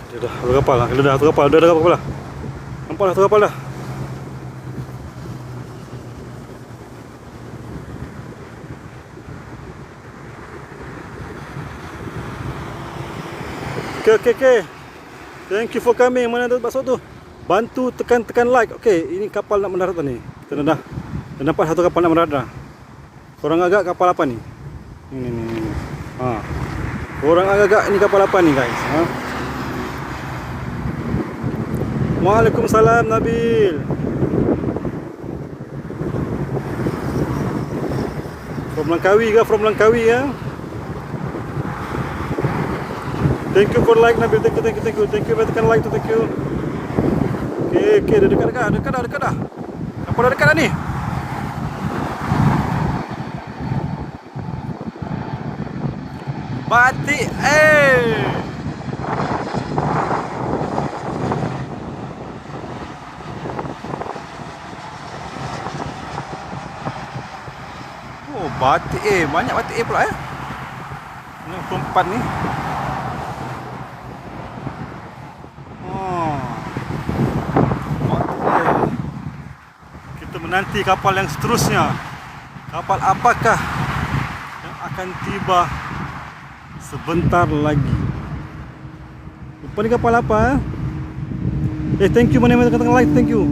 Dia dah satu kapal lah. Dia dah satu kapal. Dia dah kapal lah. Nampak dah satu kapal dah. Okay. Thank you for coming. Mana tu masuk tu? Bantu tekan like. Okay, ini kapal nak mendarat ni. Kita dah nampak satu kapal nak mendarat dah. Korang agak kapal apa ni? Ni. Korang agak ini kapal apa ni guys? Waalaikumsalam Nabil. From Langkawi ya. Thank you for like Nabil. Thank you. Thank you tekan like tu, thank you. Okay, dah dekat dah. Kapal dah dekat dah ni. Batik Oh, batik banyak batik pula ya. Ini tempat ni. Kita menanti kapal yang seterusnya. Kapal apakah yang akan tiba sebentar lagi? Lupa ni kapal apa? Thank you mana-mana katakan like, thank you.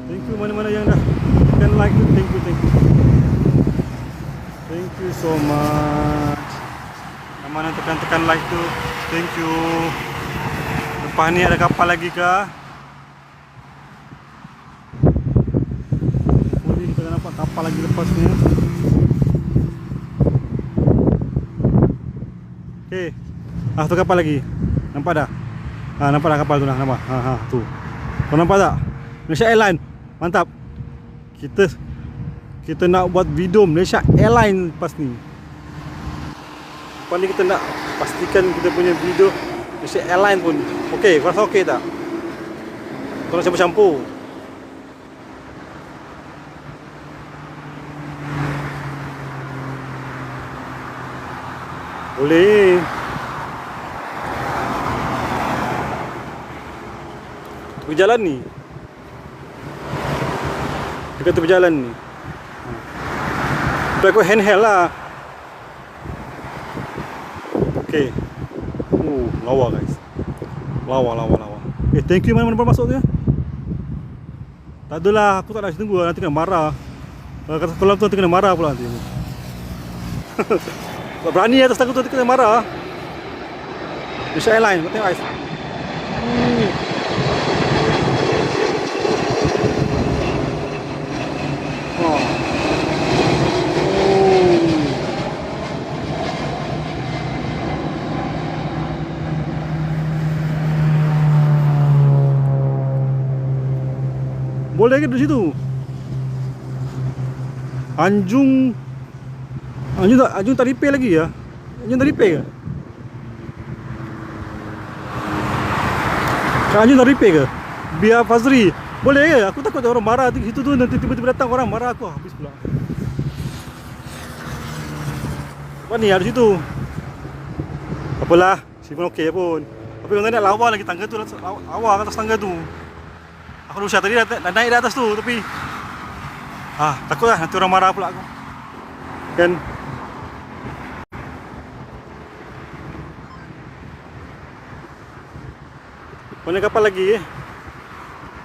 Thank you mana-mana yang dah tekan like tu, thank you. Thank you so much. Yang mana tekan like tu, thank you. Lepas ni ada kapal lagi kah? Boleh kita nampak kapal lagi lepas ni. Okay. Tu kapal lagi. Nampak dah? Nampak dah kapal tu dah. Nampak? Tu. Kau nampak tak? Malaysia Airlines. Mantap. Kita nak buat video Malaysia Airlines lepas ni. Lepas ni kita nak pastikan kita punya video Malaysia Airlines pun. Okey, kau rasa okey tak? Kau nak campur-campur. Boleh. Tepi jalan ni. Dekat tepi jalan ni. Tapi aku handheld lah. Okay. Lawa guys. Lawa. Thank you mana-mana masuk tu ya. Tak adalah, aku tak nak tunggu. Nanti kena marah. Kalau kata kolam tu nanti kena marah pula nanti. Tak berani atas takut tu kena marah. Malaysia Airlines, kau tengok guys. Boleh ke di situ? Anjung tak repair lagi ya? Anjung tak repair ke? Anjung tak repair ke? Biar Fazri. Boleh ke? Aku takut orang marah di situ tu, nanti tiba-tiba datang orang marah aku habis pula. Apa ni ada situ? Apalah, Simon okey pun. Tapi orang nak lawa lagi tangga tu, lawa atas tangga tu. Aku berusaha tadi dah naik di atas tu tapi takutlah nanti orang marah pula aku. Kan? Mana kapal lagi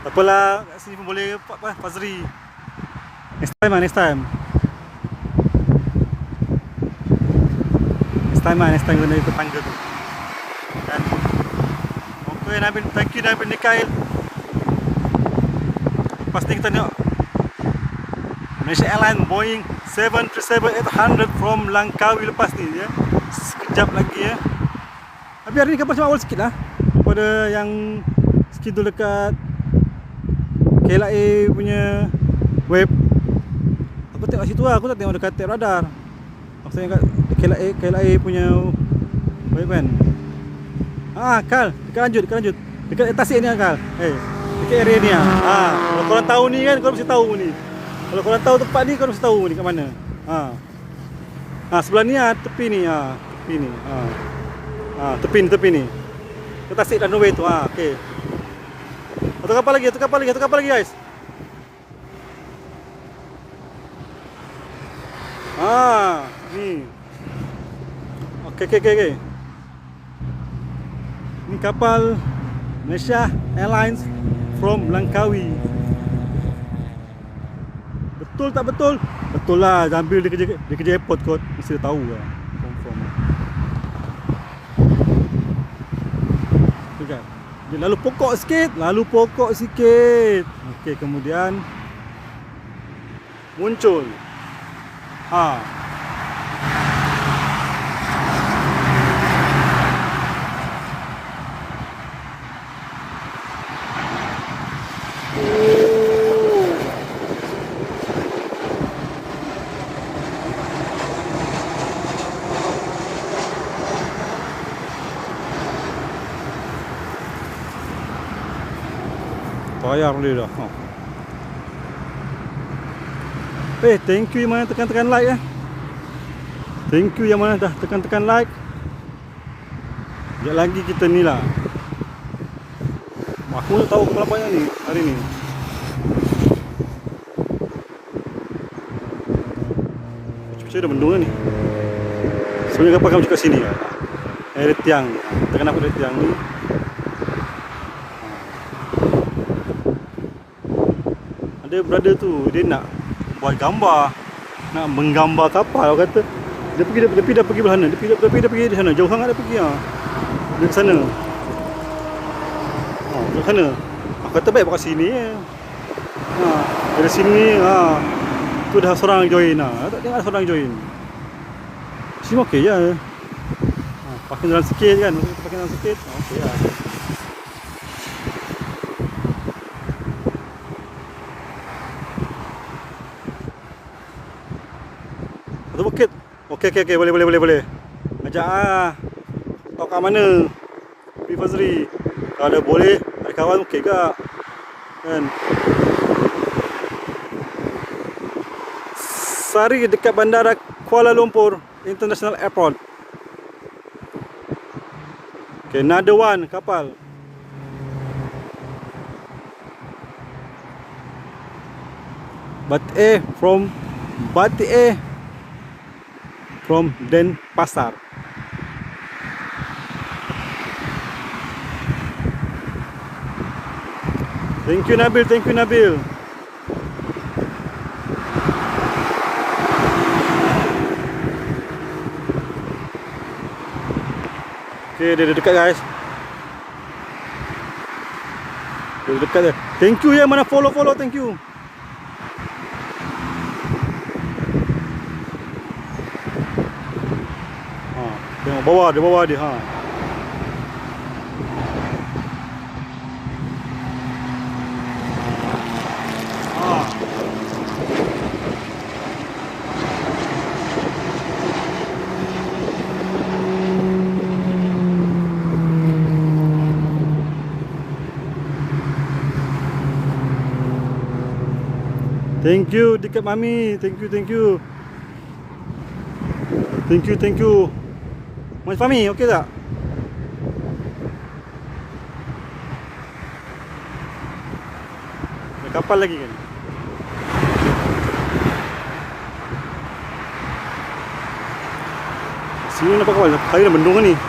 Tak apalah, kat sini pun boleh Fazri. Next time Next time kena ikut tangga tu. Kan? Okay Nabil, thank you Nabil Nikail. Pasti kita tengok Malaysia Airlines Boeing 737-800 from Langkawi lepas ni ya. Sekejap lagi ya. Tapi hari ni kapal cuma awal sikit lah daripada yang sikit tu dekat KLIA punya web. Aku tengok situ lah, aku tak tengok dekat tab radar. Aku tengok kat KLIA punya web kan. Kal, dekat lanjut. Dekat tasik ni Kal. Dekat area ni kalau korang tahu ni kan, korang mesti tahu ni. Kalau korang tahu tempat ni, korang mesti tahu ni kat mana. Sebelah ni tepi ni. Tepi ni. Tepi ni. Ke tasik runway tu. Okey. Satu kapal lagi, satu kapal lagi, satu kapal lagi guys. Ni. Okey. Ni kapal Malaysia Airlines from Langkawi. Betul tak betul? Betul lah, Jambil dia kerja airport kot. Mesti dia tahu lah. Confirm lah. Tu kan. Dia lalu pokok sikit. Okey, kemudian muncul. Bayar boleh dah. Thank you yang mana tekan-tekan like ya. Thank you yang mana dah tekan-tekan like. Sekejap lagi kita ni lah. Aku tak tahu berapa banyak ni hari ni. Cuaca dah mendung ni. Sebenarnya kapal kamu kat sini lah. Ada tiang. Tekan aku ada tiang ni. Ada brother tu, dia nak buat gambar, nak menggambar kapal. Dia kata dia dah pergi belah sana. Dia pergi di sana. Jauh sangat dia pergi dia ke sana. Ke sana. Aku kata baik kat sini je. Dari sini tu dah seorang join tak tengok ada seorang join. Sini okey je. Pakai jalan sikit kan. Pakai jalan sikit. Okey lah. Satu bukit. Okey, boleh. Ajak tahu kat mana P Fazri. Kalau ada boleh, ada kawan okey ke kan. Sari dekat bandara Kuala Lumpur International Airport. Okay, another one kapal. Batik from Denpasar. Thank you Nabil. Okay, dia dekat guys. Dia dekat dia. Thank you yang mana follow, thank you. Tengok bawah dia Thank you dekat Mami. Thank you. Mas Fahmi, okey tak? Ada kapal lagi kan? Sini nampak kapal. Hari dah mendung ni.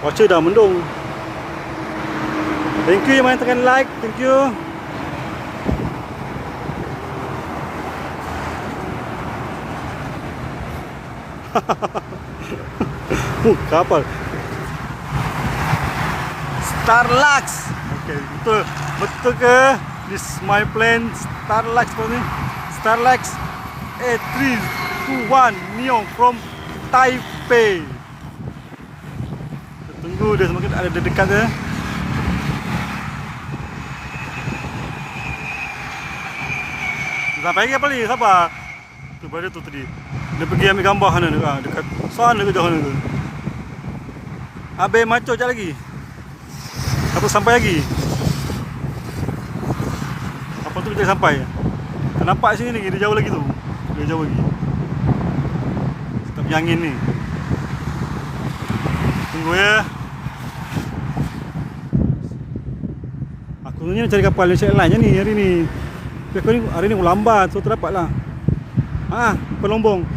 Cuaca dah mendung. Thank you yang mana tekan like. Thank you. Kapal Starlux. Okay, betul ke? This my plane Starlux ni. Starlux A321 Neo from Taipei. Kita tunggu dia semakin ada dekat dia. Sampai lagi apa lagi? Sabar. Tu pada tu tadi. Dia pergi ambil gambar sana dekat sana ke jauh sana ke. Habis maco jap lagi. Apa sampai lagi? Apa tu kita sampai? Tak nampak sini lagi, dia jauh lagi tu. Dia jauh lagi. Stop angin ni. Tunggu ya. Sebenarnya nak cari kapal Malaysia Airlines je ni hari ni. Tapi aku ni hari ni aku lambat, so terdapat lah. Kapal Lombong.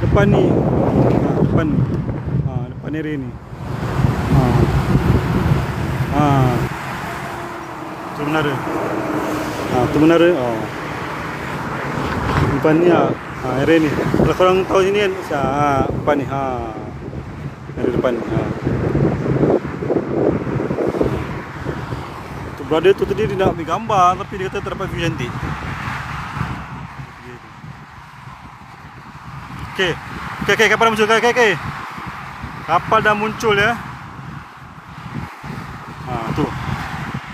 Depan ni. Depan ni. Depan area ni. Tu menara. Tu menara. Depan ni area ni. Kalau korang tahu sini kan, depan ni. Ada depan ni. Tu brother tu tadi dia nak ambil gambar, tapi dia kata terdapat view cantik. Okay, kapal dah muncul. Okay. Kapal dah muncul ya.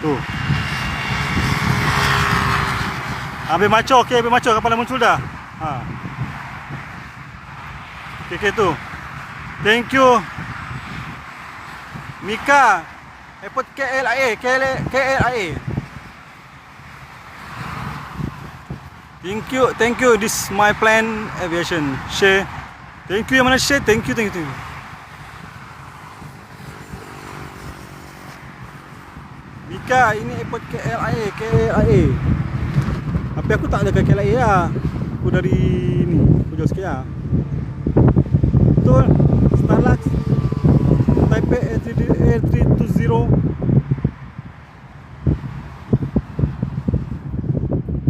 Tu. Habis maco, kapal dah muncul dah. Okay tu. Thank you Mika, Airport KLIA. Thank you. This is my plan aviation. Share. Thank you yang mana share. Thank you. Mika, ini airport KLIA. Tapi aku tak ada ke KLIA lah. Aku dari ni, aku jauh sikit lah. Betul. Starlux Taipei A320.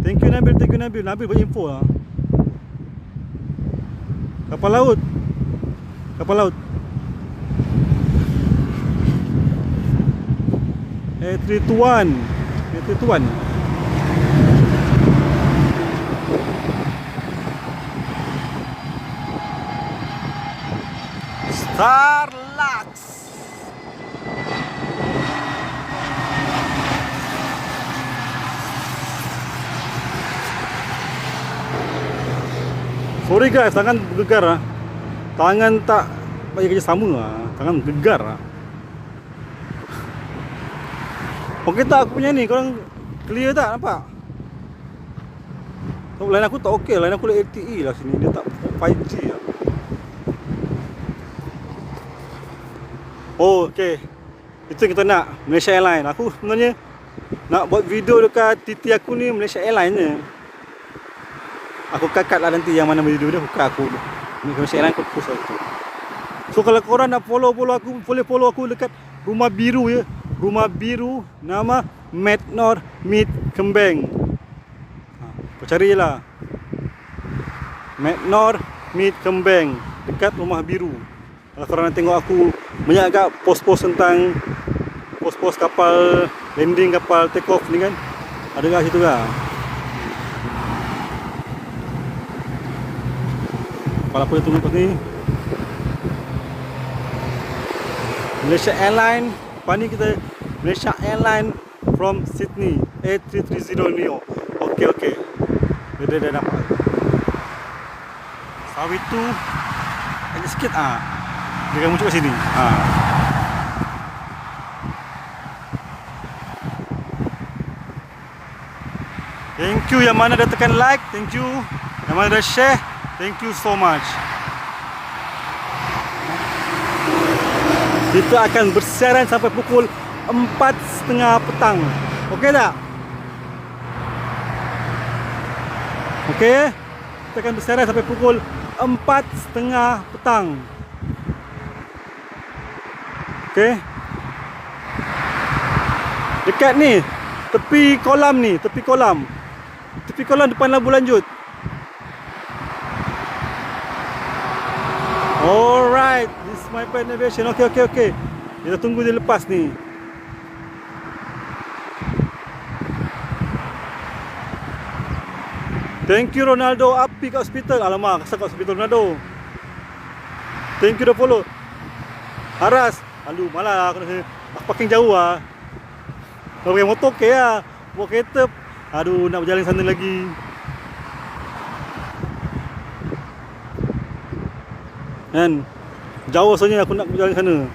Thank you Nabil. Nabil buat info lah. Kapal laut. A321. Starlux. Sorry guys, tangan bergegar lah. Tangan tak bagi kerja sama lah. Tangan bergegar lah. Okey tak aku punya ni, korang clear tak nampak? Line aku tak okey, line aku LTE lah sini. Dia tak 5G lah. Oh okey. Itu kita nak Malaysia Airlines. Aku sebenarnya nak buat video dekat TT aku ni Malaysia Airlines je. Aku cut lah nanti yang mana video dia, aku Malaysia Airlines aku post lah tu. So kalau korang nak follow aku, boleh follow aku dekat Rumah Biru ya. Rumah Biru, nama Metnor Meet Kembang. Kau cari je lah Metnor Meet Kembang, dekat Rumah Biru. Kalau korang nak tengok aku banyak agak post-post tentang post-post kapal landing, kapal take off ni kan, ada kat situ lah. Kapal apa yang tunggu kat ni? Malaysia Airlines. Lepas ni kita Malaysia Airlines from Sydney A330 Neo. Okey. Dia dah dapat. Sawit tu agak sikit dia akan muncul kat sini. Thank you yang mana dah tekan like, thank you. Yang mana dah share, thank you so much. Kita akan bersiaran sampai pukul 4:30 petang. Okey tak? Okey. Kita akan bersiaran sampai pukul 4:30 petang. Okey. Dekat ni, tepi kolam ni, tepi kolam depan Labu Lanjut. Alright, this is my plan aviation. Okey. Kita tunggu dia lepas ni. Thank you Ronaldo, api kat hospital. Alamak, kesal kat hospital Ronaldo. Thank you dah follow. Haras, aduh malah aku parking jauh lah. Kalau pakai motor okey lah. Bawa kereta, aduh nak berjalan sana lagi. Kan jauh soalnya aku nak berjalan sana.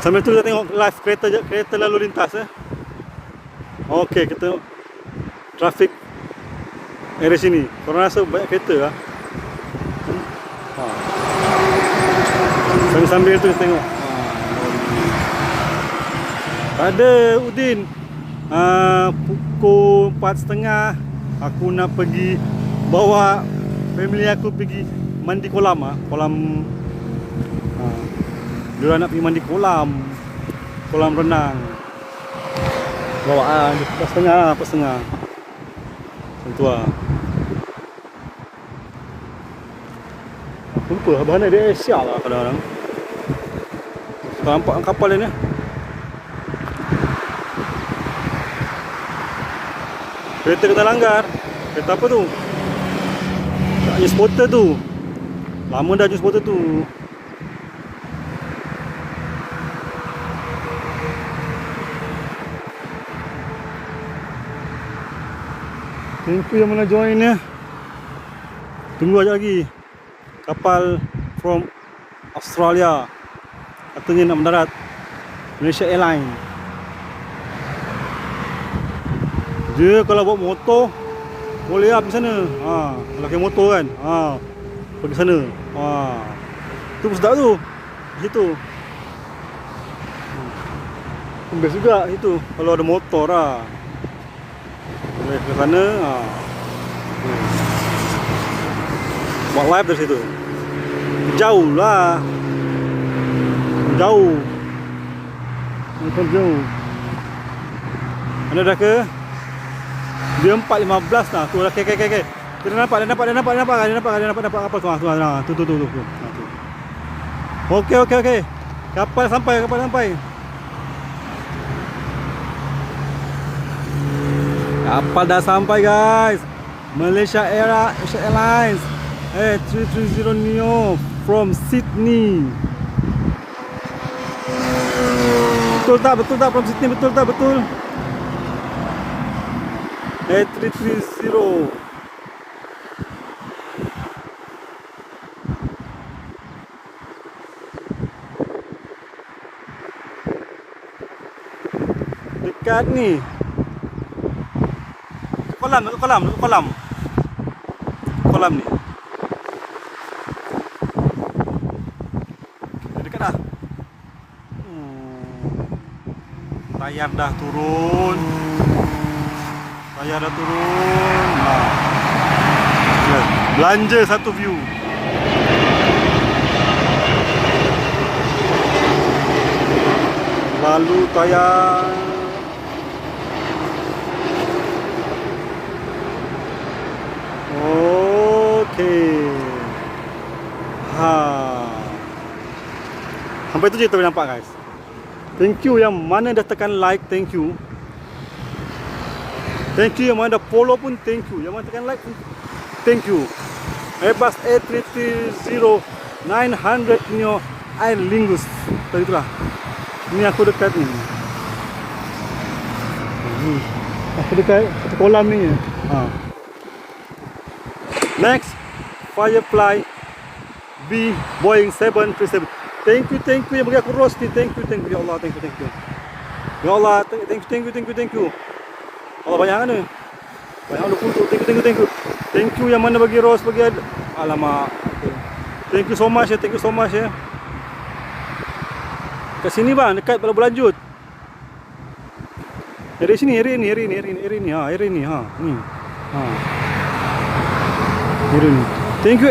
Sambil tu kita tengok live kereta lalu lintas Okey, kita tengok trafik area sini. Korang rasa banyak kereta lah. Sambil tu kita tengok. Tak ada Udin. Pukul 4.30 aku nak pergi bawa family aku pergi mandi kolam kolam. Dia nak pergi mandi kolam renang. Bawa 4.30 macam tu lah. Aku lupa bahan dia Asia lah kadang-kadang. Kau nampak kapal dia ni. Kereta kena langgar. Kereta apa tu? Tak news spotter tu. Lama dah news spotter tu. Thank you yang mana join ya. Tunggu aja lagi. Kapal from Australia katanya nak mendarat Malaysia Airlines. Dia kalau bawa motor boleh pergi sana. Kalau pakai motor kan. Pergi sana. Tu pun sedap tu. Situ. Best juga itu kalau ada motor lah. Boleh ke sana. Buat live dari situ. Jauh lah. Jauh. Bukan jauh. Mana dah ke? Dia 4.15 lah. Tu lah. Okay. Dia nampak kapal tu. Tu. Okey. Kapal sampai. Kapal dah sampai guys. Malaysia Airlines A330 Neo from Sydney. Betul tak from Sydney? Betul. A330. Dekat ni. Kolam ni. Dekat dah. Tayar dah turun. Belanja satu view. Lalu tayar. Okey. Sampai tu je kita nampak guys. Thank you yang mana dah tekan like, thank you. Thank you yang mana dah follow pun thank you. Yang mana tekan like pun thank you. Airbus A330 900 Neo Aer Lingus. Tadi itulah. Ini aku dekat ni. Aku dekat kolam ni. Next, Firefly B Boeing 737. Thank you yang bagi aku roast ni. Thank you ya Allah, thank you. Ya Allah, thank you. Allah banyak kan ni. Banyak lu untuk thank you. Thank you yang mana bagi roast bagi alamak. Thank you so much ya. Kat sini bang, dekat Pulau Berlanjut. Dari sini, area ni. Ni. Thank you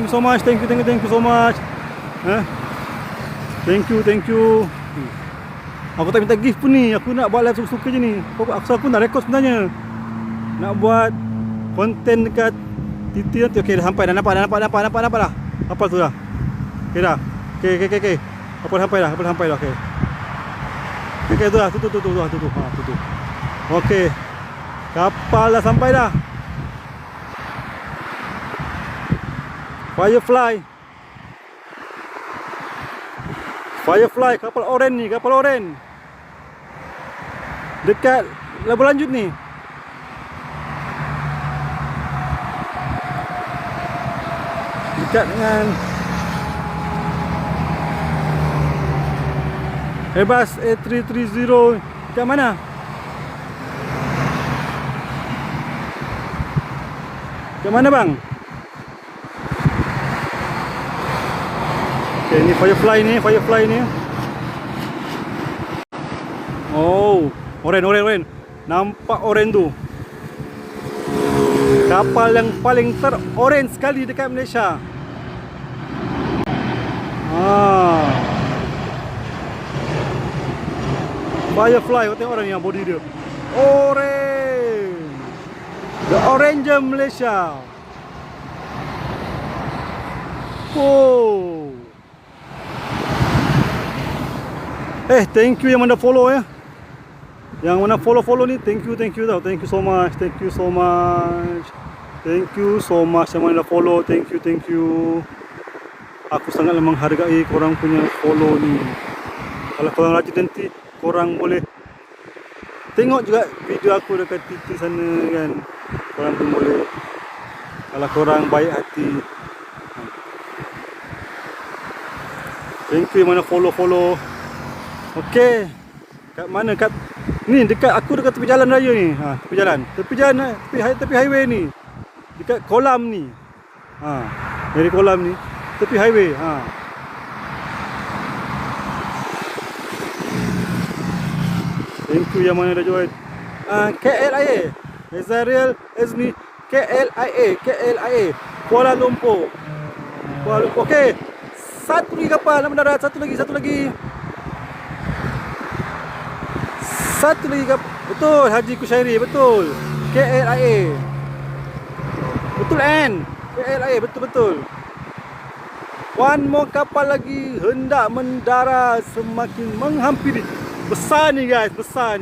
so much. Thank you so much. Thank you. Aku tak minta gift pun ni. Aku nak buat live suka-suka je ni. Aku nak rekod sebenarnya. Nak buat konten dekat Titi nanti. Okey, dah sampai. Dah nampak dah. Kapal tu dah. Okey dah. Okey. Kapal sampai dah. Okey. Okey tu dah. Tu. Okey. Kapal dah sampai dah. Firefly, kapal oren ni, dekat Pulau Berlanjut ni. Dekat dengan Airbus A330. Dekat mana? Dekat mana bang? Okay, ni Firefly ni. Oh, oren. Nampak oren tu. Kapal yang paling teroren sekali dekat Malaysia. Firefly, kau tengok orang yang body dia. Orange. The Oranger Malaysia. Oh. Thank you yang mana follow ya. Yang mana follow ni, thank you tau. Thank you so much. Yang mana follow, thank you. Aku sangat menghargai korang punya follow ni. Kalau korang rajin nanti, korang boleh tengok juga video aku dekat TV sana kan. Korang pun boleh, kalau korang baik hati. Thank you yang mana follow. Okay, kat mana? Kat ni, dekat aku dekat tepi jalan raya ni. Tepi highway ni. Dekat kolam ni. Dari kolam ni tepi highway. Thank you yang mana dah join. KLIA Ezariel Ezmi, KLIA Kuala Lumpur. Okey, satu lagi kapal nak mendarat. Satu lagi kapal. Betul, Haji Kushairi, betul. KLIA. Betul kan? KLIA, betul. One more kapal lagi hendak mendarat, semakin menghampiri. Besar ni guys, besar.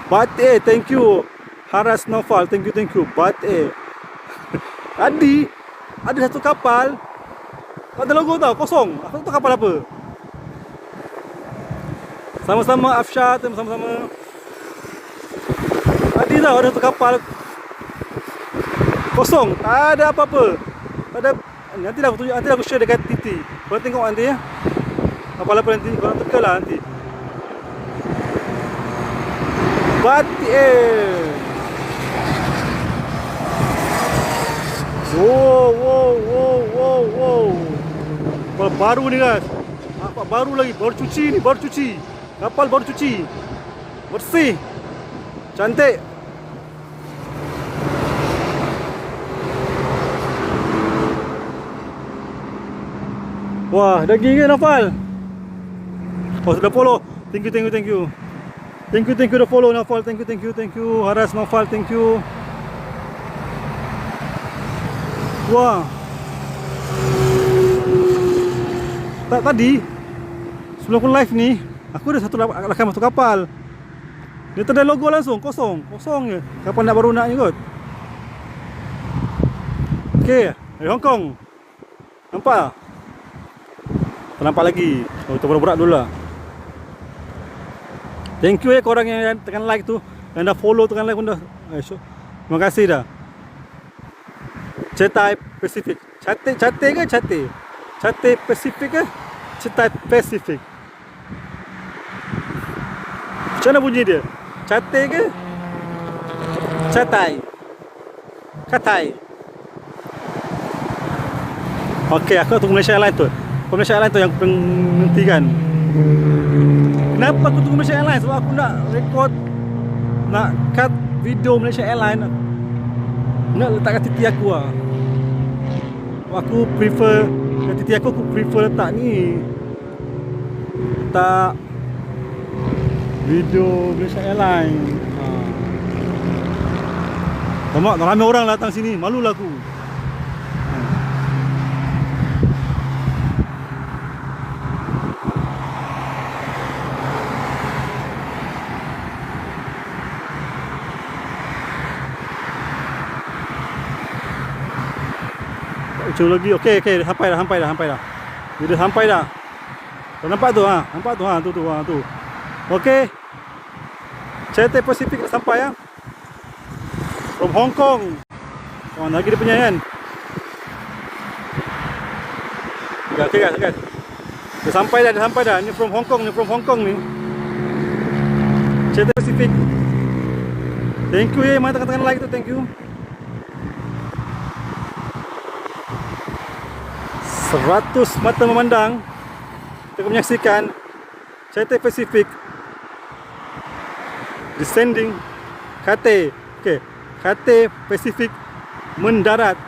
Batik, thank you. Haras Naufal, thank you. Batik. Tadi ada satu kapal tak ada logo tau, kosong. Aku tak tahu kapal apa. Sama-sama Afsyad, sama-sama. Tadi tau ada satu kapal kosong, tak ada apa-apa. Tak ada. Nanti aku share dekat TT. Korang tengok nanti ya. Kapal apa nanti, korang teka lah nanti. Batik. Wow. Kapal baru ni guys. Nampak baru lagi, baru cuci. Kapal baru cuci. Bersih. Cantik. Wah, daging ke Naufal? Oh, sudah follow. Thank you. Thank you dah follow Naufal. Thank you. Haras Naufal, thank you. Wah. Tadi sebelum aku live ni, aku ada satu kapal. Dia tak ada logo langsung, kosong je. Kapal baru nak ni kot. Okey, dari Hong Kong. Nampak tak? Tak nampak lagi. Kita borak dulu lah. Thank you korang yang tekan like tu, yang dah follow, tekan like pun dah. Terima kasih dah. Cetai Pacific. Cate Pacific ke? Cetai Pacific. Macam mana bunyi dia? Cate ke? Katai. Okey, aku tunggu Malaysia Airlines tu. Malaysia Airlines tu yang menghentikan. Kenapa aku tunggu Malaysia Airlines? Sebab aku nak record, nak cut video Malaysia Airlines, nak letak kat titi aku lah. Aku prefer kat titi aku prefer letak ni, letak video Malaysia Airlines. Nampak ramai orang datang sini, malulah aku. Cuba lagi. Okey, sampai dah. Dia dah sampai dah. Kau nampak tu Nampak tu tu. Okey. Cathay Pacific dah sampai ya. From Hong Kong. Lagi dia punya kan. Okey guys. Dia sampai dah. Ni from Hong Kong ni. Cathay Pacific. Thank you mana tekan like tu, thank you. 100 mata memandang. Kita akan menyaksikan Cathay Pacific descending. Cathay, okay, Cathay Pacific mendarat.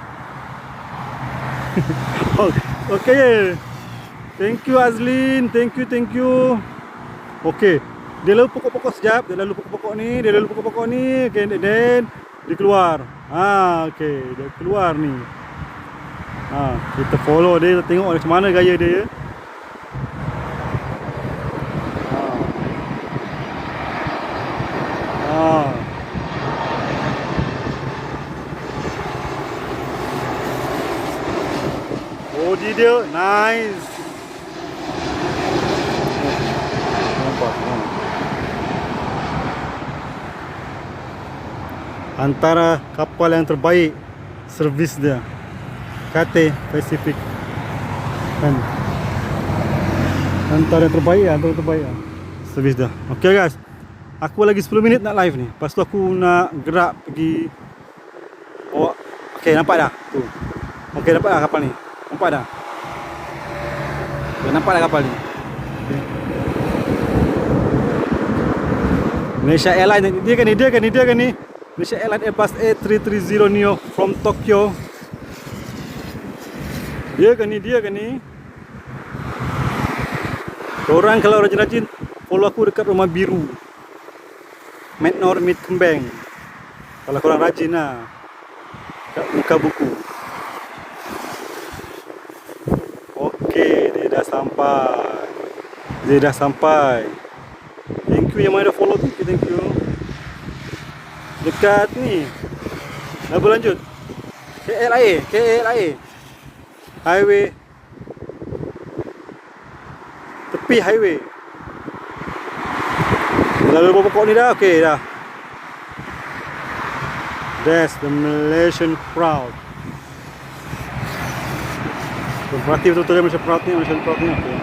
Okay. Thank you Azlin, thank you. Okay, dia lalu pokok-pokok sekejap, dia lalu pokok-pokok ni, okay, then dia keluar. Okay, dia keluar ni. Kita follow dia, kita tengok macam mana gaya dia. Body dia nice. Nampak. Antara kapal yang terbaik servis dia, Cathay Pacific kan. Antara yang terbaik servis dia. Okay guys, aku lagi 10 minit nak live ni. Lepas tu aku nak gerak pergi bawa. Okay, nampak dah tu. Okay, nampak dah kapal ni. Nampak dah. Nampak dah kapal ni. Okay. Malaysia Airlines dia kan ni. Malaysia Airlines Airbus A330 Neo from Tokyo. Dia kan ni. Korang kalau rajin-rajin follow aku dekat Rumah Biru, Mednor Mid Kembang. Kalau korang rajin lah, kat muka buku. Okay, dia dah sampai. Thank you yang mana dah follow tu. Thank you. Dekat ni dah berlanjut KLIA highway, tepi highway. Lalu pokok ni dah. Okay dah. That's the Malaysian crowd. Berarti betul-betul dia Malaysian crowd ni. Okay.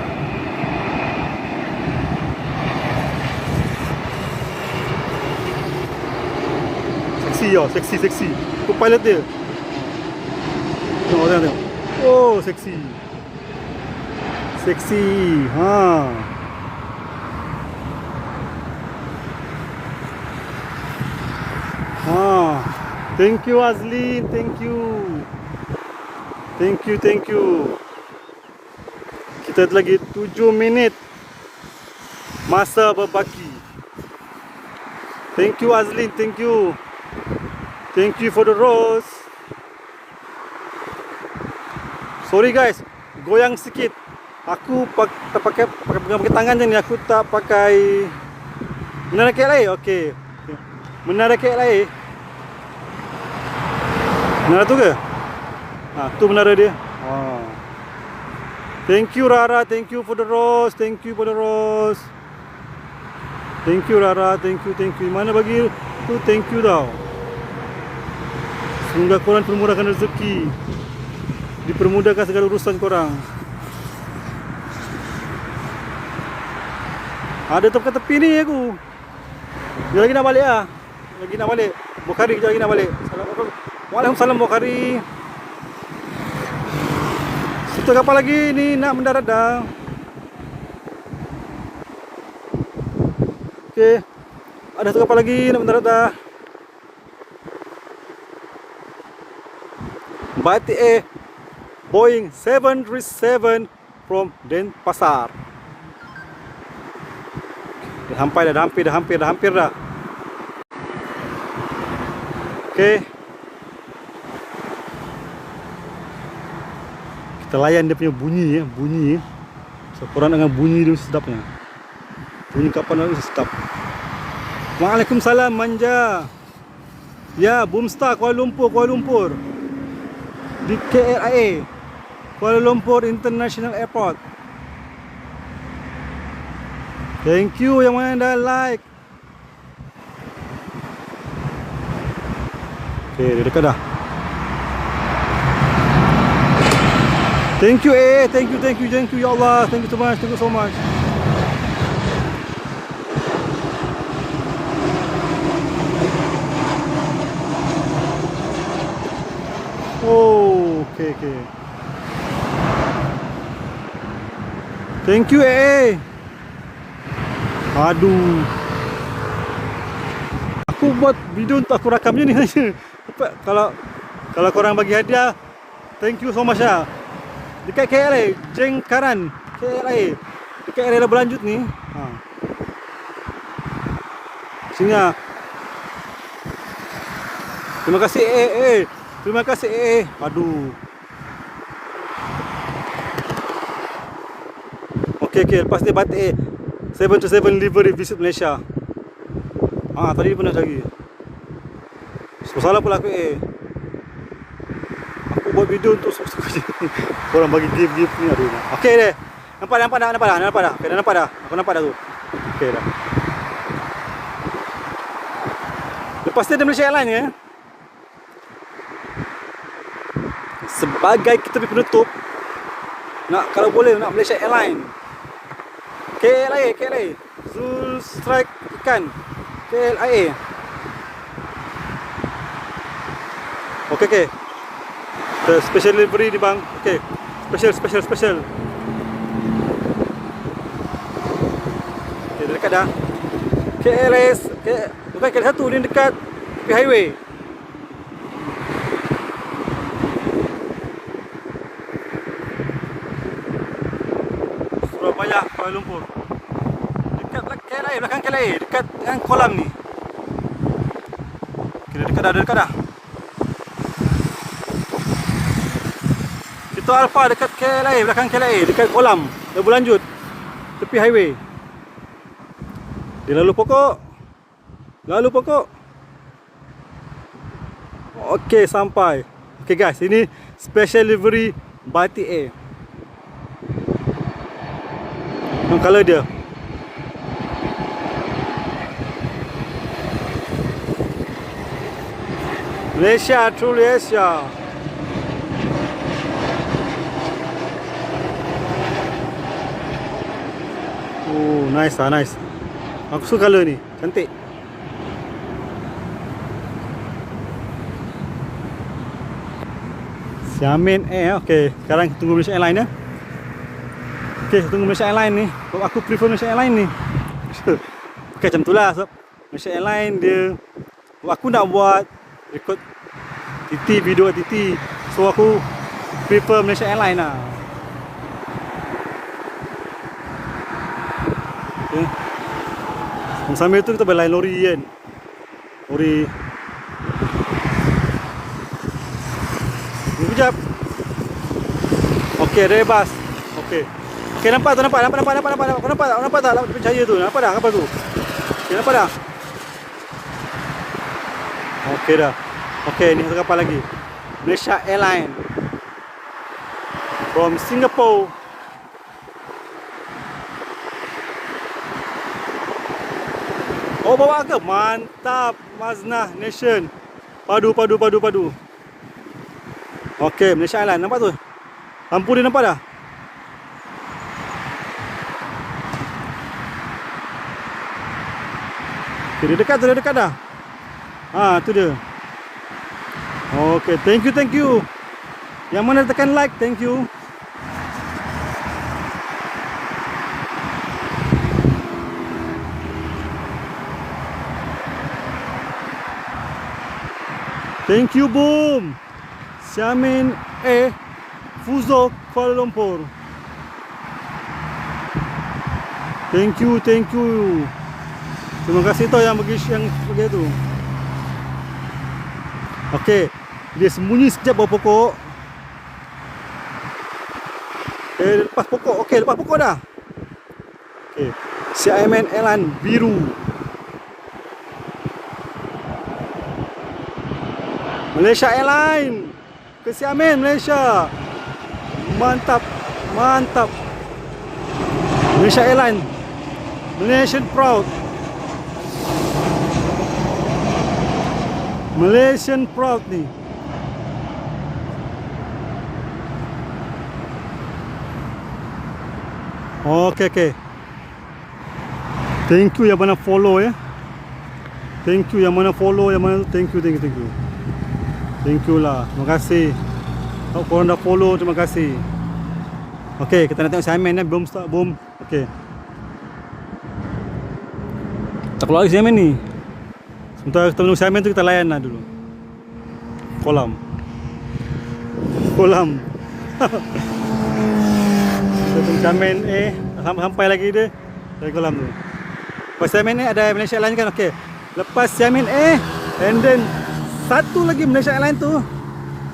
Seksi. Itu pilot dia. Tengok. Oh, seksi. Thank you Azlin, thank you. Kita ada lagi 7 minit masa berbaki. Thank you Azlin, thank you for the rose. Sorry guys, goyang sikit. Aku pakai tangan je ni. Aku tak pakai menara KLIA. Okay. Menara KLIA. Menara tu ke? Tu menara dia. Thank you Rara, thank you for the rose. Thank you Rara, thank you. Mana bagi tu thank you tau. Semoga korang permudahkan rezeki, dipermudahkan segala urusan korang. Ada tepi ni aku. Dia lagi nak balik lah. Bukhari kejap lagi nak balik. Waalaikumsalam Bukhari. Satu kapal lagi ni nak mendarat dah. Okay, ada satu kapal lagi nak mendarat dah. Batik Boeing 737 from Denpasar. Dah hampir dah. Okay, kita layan dia punya bunyi. So korang dengan bunyi dia sedapnya. Bunyi kapal dia sedap. Waalaikumsalam Manja. Ya, Boomstar Kuala Lumpur. Di KLIA Kuala Lumpur International Airport. Thank you yang mana dah like. Okay, dia dekat dah. Thank you thank you ya Allah. Thank you so much. Oh, okay. Thank you Aduh. Aku buat video untuk aku rakamnya ni. Kalau korang bagi hadiah, thank you so much ya. Dekat KLA, Jengkaran, KLA. Dekat area berlanjut ni. Sini lah. Terima kasih Terima kasih Aduh. Okay, lepas dia batik 7-7 delivery visit Malaysia. Tadi pernah cari. Salah pula aku Aku buat video untuk korang bagi gift ni. Aduh. Okay deh. Nampak dah. Okay, dah nampak dah. Aku nampak dah tu. Okay dah. Lepas tu ada Malaysia Airlines ya. Sebagai kita punya penutup, kalau boleh nak Malaysia Airlines. KLA Zul Strike Ikan KLA. Okay. The special delivery ni bang. Okay. Special. Okay, dekat dah. Bukan KLS 1 ni dekat tepi highway. Surabaya, Kuala Lumpur. Dekat belakang KLA, dekat dengan kolam ni. Okay, dekat dah. Kita Alfa dekat KLA, belakang KLA, dekat kolam. Dah berlanjut tepi highway. Dia lalu pokok. Okay, sampai. Okay guys, ini special delivery batik Air. Yang color dia Malaysia, True Malaysia. Oh, nice. Aku suka color ni, cantik. Xiamen Air. Okay, sekarang tunggu Malaysia Airlines ya. Okay, tunggu Malaysia Airlines ni. Aku prefer Malaysia Airlines ni. Okay, macam tu lah. So, Malaysia Airlines dia, aku nak buat record video TT. So aku prefer Malaysia Airlines lah. Okay. Sambil tu kita berlain lori kan. Lori. Sekejap. Okay, rebas. Okay, nampak tak? Nampak tak? Lampu cahaya tu. Nampak dah kapal tu? Okay, nampak dah? Okay dah. Okay, ni satu kapal lagi. Malaysia Airlines. From Singapore. Oh, bawa ke? Mantap. Maznah Nation. Padu. Okay, Malaysia Airlines. Nampak tu? Lampu dia nampak dah? Okay, dia dekat dah. Tu dia. Okay, thank you. Yang mana tekan like, thank you. Thank you, boom. Xiamen Fuzo, Kuala Lumpur. Thank you. Terima kasih tau yang bagi tu. Okay, dia sembunyi sekejap bawah pokok. Lepas pokok. Okay, lepas pokok dah. Okay, Xiamen Airlines biru. Malaysia Airlines ke Xiamen, Malaysia. Mantap. Malaysia Airlines, Malaysian proud. Malaysian proud ni. Okay. Thank you yang mana follow ya. Thank you yang mana follow, thank you. Thank you lah. Terima kasih. Kalau korang dah follow, terima kasih. Okey, kita nak tengok Xiamen ni belum start, boom. Okey. Tak keluar lagi Xiamen ni. Sementara kita menunggu Xiamen tu, kita layan lah dulu. Kolam. Kita tunggu Xiamen sampai lagi dia dari kolam tu. Lepas Xiamen ada Malaysia Airlines kan, okey. Lepas Xiamen and then satu lagi Malaysia Airlines tu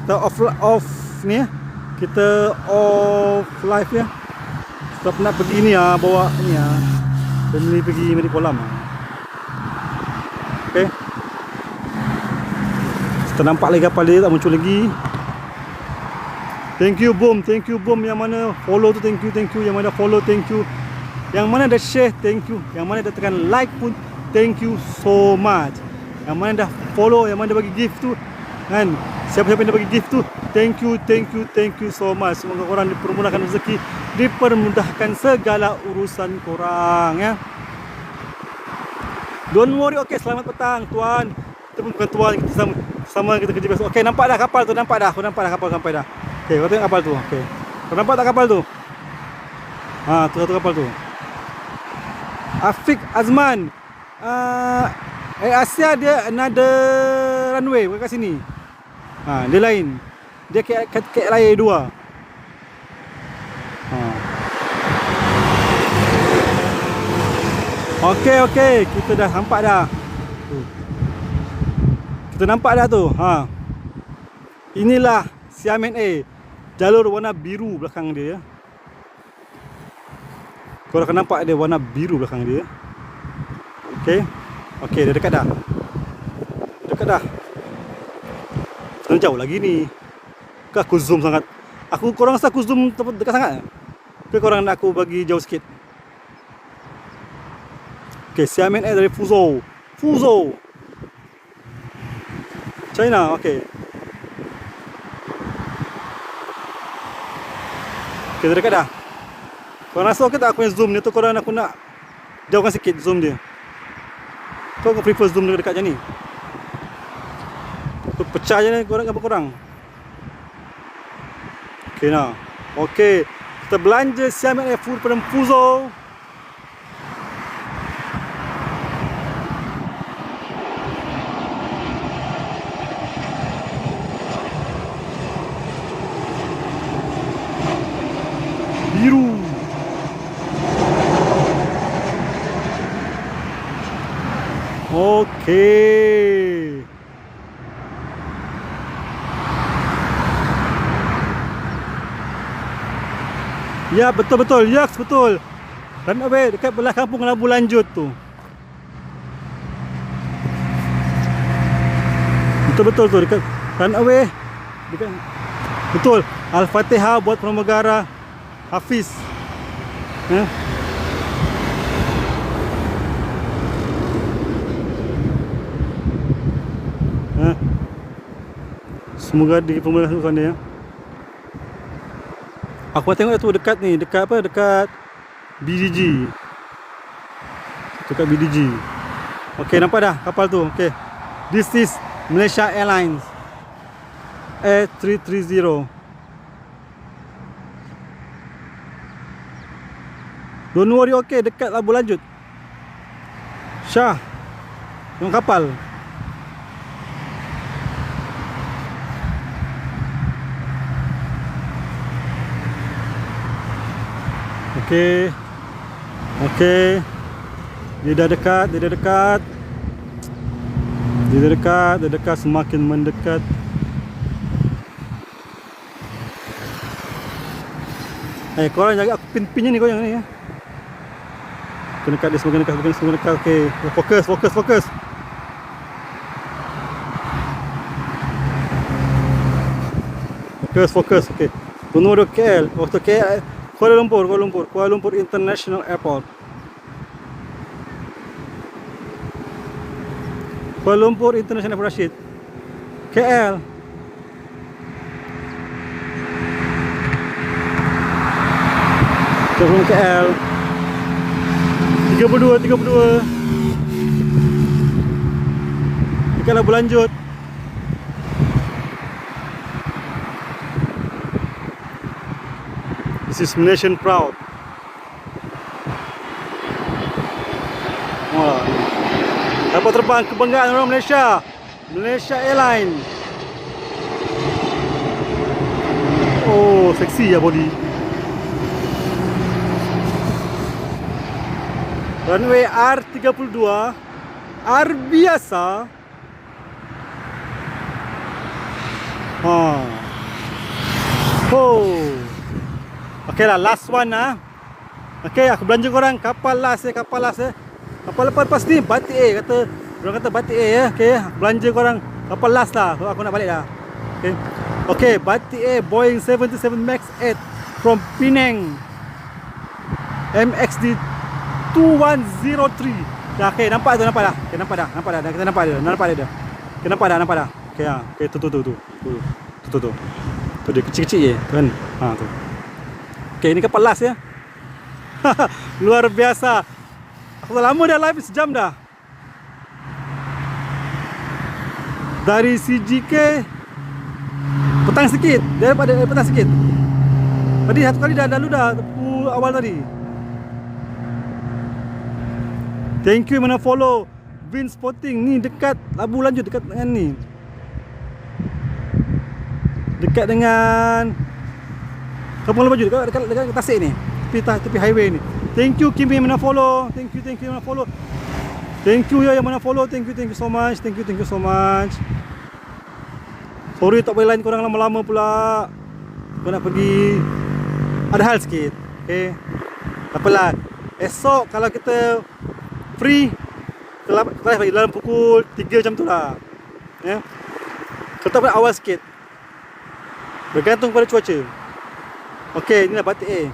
kita off ni ya. Kita off live ya. Kita nak pergi ni bawa ni family pergi mari kolam okey. Kita nampak lagi kapal dia tak muncul lagi. Thank you Boom yang mana follow tu, thank you. Yang mana follow, thank you. Yang mana dah share, thank you. Yang mana dah tekan like pun, thank you so much. Yang mana dah follow, yang mana dah bagi gift tu kan, siapa-siapa yang dah bagi gift tu, thank you so much. Semoga korang dipermudahkan rezeki, dipermudahkan segala urusan korang ya. Don't worry, okey. Selamat petang tuan. Kita pun bukan tuan, kita sama kita kerja biasa. Okey, nampak dah kapal tu, nampak dah. Aku nampak dah kapal sampai dah. Okey, kau tengok kapal tu. Okey. Kau nampak tak kapal tu? Tu satu kapal tu. Afiq Azman. Asia dia another runway bukan kat sini. Dia lain. Dia KLIA 2. Okey, kita dah nampak dah. Kita nampak dah tu. Inilah Xiamen A. Jalur warna biru belakang dia ya. Korang akan nampak dia warna biru belakang dia. Okey, dia dekat dah. Terlalu jauh lagi ni. Ke aku zoom sangat? Korang rasa aku zoom dekat sangat? Ke korang nak aku bagi jauh sikit? Okey, Xiamen A dari Fuzhou, China. Okey, dia dekat dah. Korang rasa okey tak aku yang zoom ni tu? Korang aku nak jauhkan sikit zoom dia. Kau prefer zoom dekat macam ni? Tu pecah je ni korang. Okey nah. Okey, kita belanja Xiamen A food pada Fuzhou. Biru. Okey. Ya, betul. Ya, betul. Runway dekat belah kampung Labu Lanjut tu. Betul tu dekat runway dekat. Betul. Al-Fatihah buat pramugara Hafiz. Semoga dipermudahkan dia. Aku tengok tu dekat ni, dekat BDG. Okey, nampak dah kapal tu. Okey. This is Malaysia Airlines A330. Don't worry, okey, dekat Labu Lanjut. Syah. Tengok kapal. Okey. Dia dah dekat. Dia dekat, semakin mendekat. Korang jaga aku pin-pinnya ni, korang ni ya. Kena dekat dia, semakin dekat. Okey, fokus. Fokus. Okey. Menuju KL. KL. Kuala Lumpur International Airport. Kuala Lumpur International Airport Rashid. KL. Sebelum KL 32 dekat Labu Lanjut. This is Malaysian Proud. Wah. Dapat terbang kebanggaan orang Malaysia. Malaysia Airlines. Oh, seksi ya body. Runway R32, R biasa. Oh. Okay lah, last one lah. Okay, aku belanja korang kapal last kapal last Kapal lepas ni Batik A kata. Orang kata Batik A ya. Okay, aku belanja korang kapal last lah. So, aku nak balik dah. Okay. Okay, Batik A Boeing 737 MAX 8 from Penang. MXD 2103. Dah, okay, nampak tu, nampak dah. Okay, nampak dah. Kita nampak dia. Okay, nampak dah. Okay, ha. Okay, tu. Tu dia kecil-kecil je, tu kan. Ha, tu. Okay, ini kapal last ya. Luar biasa. Aku dah lama dah live, sejam dah. Dari CGK petang sikit, daripada petang sikit. Tadi satu kali dah lalu dah awal tadi. Thank you mana follow Vin Spotting ni dekat Labu Lanjut, dekat dengan ni. Dekat dengan Kampung Labu Lanjut, dekat Tasik ni. Tepi highway ni. Thank you Kim yang mana follow. Thank you yang mana follow. Thank you ya yang mana follow. Thank you so much. Thank you so much. Sorry tak boleh line korang lama-lama pula. Kau nak pergi ada hal sikit. Okay, tak apalah. Esok kalau kita free, kita live lagi dalam pukul 3 macam tu lah. Ya. Kalau tak boleh awal sikit, bergantung pada cuaca. Okay, inilah Batik A.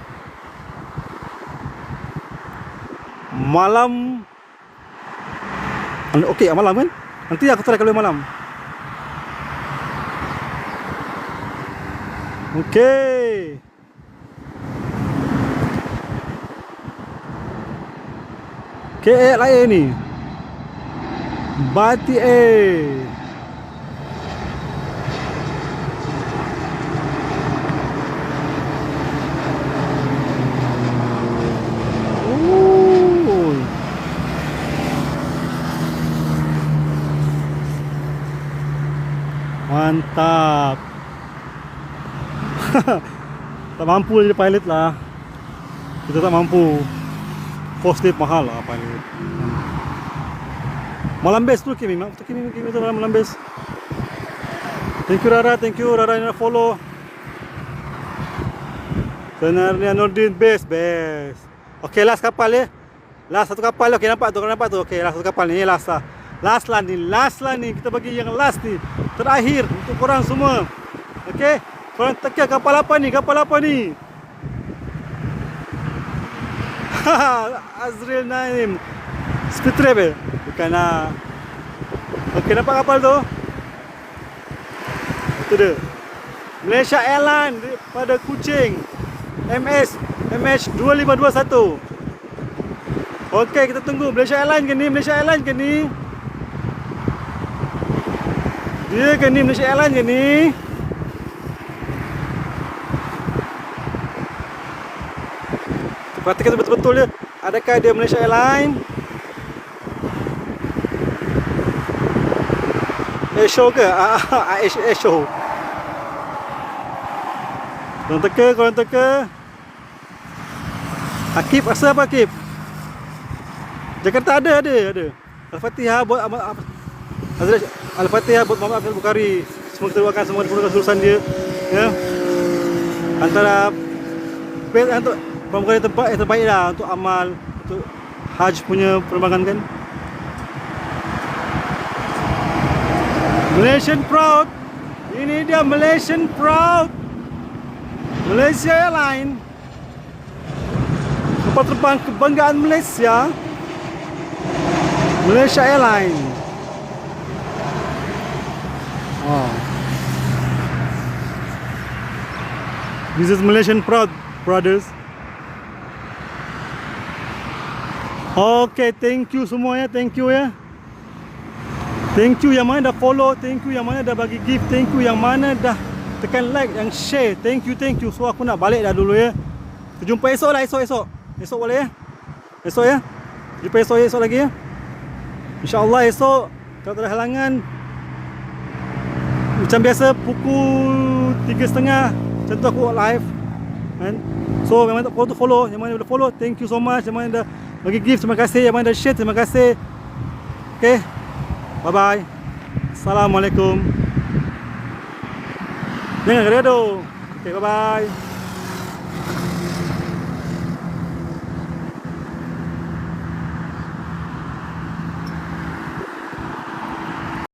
Malam. Okay, malam kan? Nanti aku try kalau malam. Okay. KL lain ni. Batik A. Mantap. Tak mampu jadi pilot lah. Kita tak mampu. Cost dia mahal lah pilot. Malam base tu Kimi tu malam base. Thank you Rara yang follow. Senarnya Nordin base. Okay, last kapal ya. Last satu kapal. Okay, nampak tu. Okay, last satu kapal ni last lah. Last lah ni. Kita bagi yang last ni. Terakhir untuk korang semua. Okay, korang teka kapal apa ni? Azril Naim Speed Trap bukan lah. Okay, nampak kapal tu? Itu dia Malaysia Airlines pada Kuching MH2521. Okay, kita tunggu. Malaysia Airlines ke ni? Dia ke ni Malaysia Airlines ke ni? Perhatikan betul-betul dia. Adakah dia Malaysia Airlines? Airshow ke? Airshow. Korang teka. Akib, rasa apa Akib? Jakarta ada. Al-Fatihah buat Al-Fatihah buat Muhammad Abdul Bukhari. Semua kita doakan semua diperlukan urusan dia. Ya. Antara untuk Pramugari yang terbaik lah untuk amal, untuk Hajj punya penerbangan kan. Malaysian Proud. Ini dia Malaysian Proud. Malaysia Airlines. Kapal terbang kebanggaan Malaysia. Malaysia Airlines. Oh. This is Malaysian Proud, brothers. Okay, thank you semua ya, thank you ya. Thank you yang mana dah follow, thank you yang mana dah bagi gift, thank you yang mana dah tekan like, yang share. Thank you. So aku nak balik dah dulu ya. Kita jumpa esok lah, esok. Esok boleh ya? Esok ya? Jumpa esok lagi ya? InsyaAllah esok, kalau tak ada halangan, macam biasa pukul 3.30 macam tu aku live kan? So memang tak follow, yang mana dah follow, thank you so much. Yang mana dah bagi gift, terima kasih. Yang mana dah share, terima kasih. Okay, bye bye. Assalamualaikum. Jangan gaduh. Okay, bye bye.